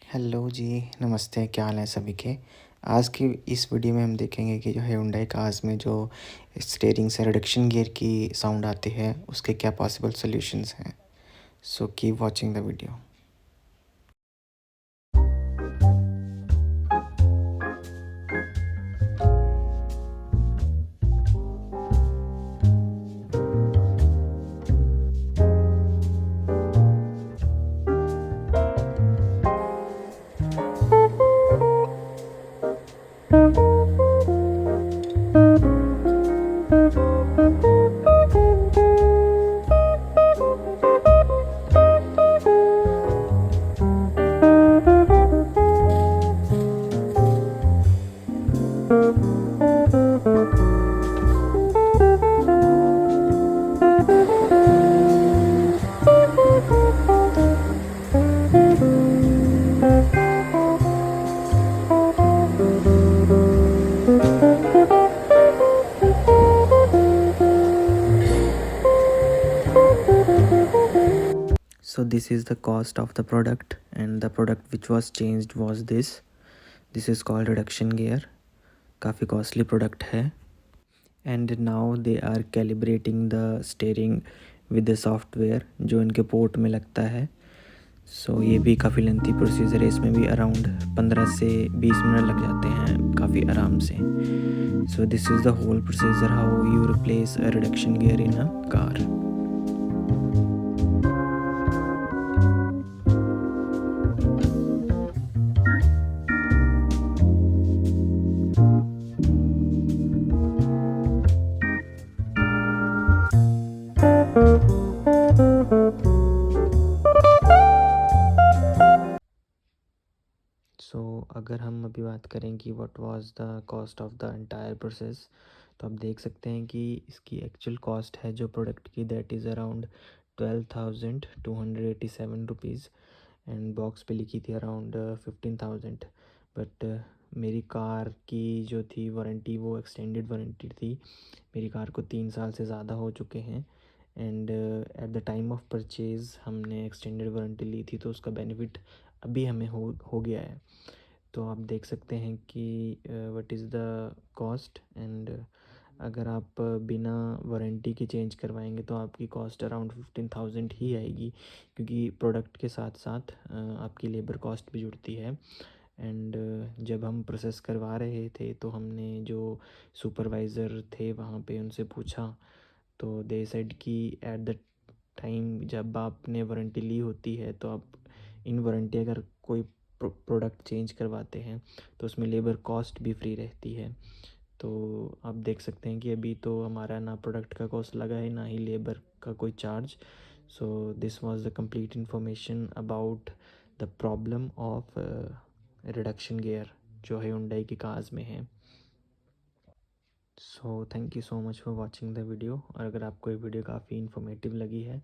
Hello जी, नमस्ते, क्या हाल है सभी के। आज की इस वीडियो में हम देखेंगे कि जो Hyundai कार्स में जो स्टीयरिंग से रिडक्शन गियर की साउंड आती है, उसके क्या पॉसिबल सॉल्यूशंस हैं। So keep watching the video. So this is the cost of the product, and the product which was changed was this. This is called reduction gear. काफ़ी costly product है। And now they are calibrating the steering with the software जो इनके port में लगता है। सो ये भी काफ़ी लेंथी प्रोसीजर है, इसमें भी अराउंड 15 से 20 मिनट लग जाते हैं काफ़ी आराम से। So this is the whole procedure how you replace a reduction gear in a car. अगर हम अभी बात करें कि what was the cost of the entire process, तो आप देख सकते हैं कि इसकी एक्चुअल कॉस्ट है जो प्रोडक्ट की, that is around 12,287 rupees. And box पे लिखी थी अराउंड 15,000। बट मेरी कार की जो थी वारंटी वो एक्सटेंडेड वारंटी थी। मेरी कार को 3 साल से ज़्यादा हो चुके हैं। And at the time of purchase हमने एक्सटेंडेड वारंटी ली थी, तो उसका बेनिफिट अभी हमें हो गया है। तो आप देख सकते हैं कि what is the cost. And अगर आप बिना वारंटी के चेंज करवाएंगे तो आपकी कॉस्ट अराउंड 15,000 ही आएगी, क्योंकि प्रोडक्ट के साथ साथ आपकी लेबर कॉस्ट भी जुड़ती है। एंड जब हम प्रोसेस करवा रहे थे तो हमने जो सुपरवाइज़र थे वहाँ पे उनसे पूछा, तो दे सेड कि एट द टाइम जब आपने वारंटी ली होती है तो आप इन वारंटी अगर कोई प्रोडक्ट चेंज करवाते हैं तो उसमें लेबर कॉस्ट भी फ्री रहती है। तो आप देख सकते हैं कि अभी तो हमारा ना प्रोडक्ट का कॉस्ट लगा है, ना ही लेबर का कोई charge. So this was the complete information about the problem of reduction gear जो Hyundai की कार्स में है। So thank you so much for watching the video. और अगर आपको ये वीडियो काफ़ी इन्फॉर्मेटिव लगी है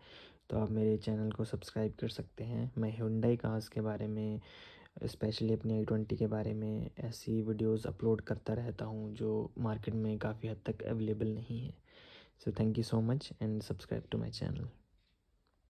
तो आप मेरे चैनल को सब्सक्राइब कर सकते हैं। मैं Hyundai कार्स के बारे में, स्पेशली अपनी i20 के बारे में ऐसी वीडियोस अपलोड करता रहता हूँ जो मार्केट में काफ़ी हद तक अवेलेबल नहीं है। So thank you so much and subscribe to my channel.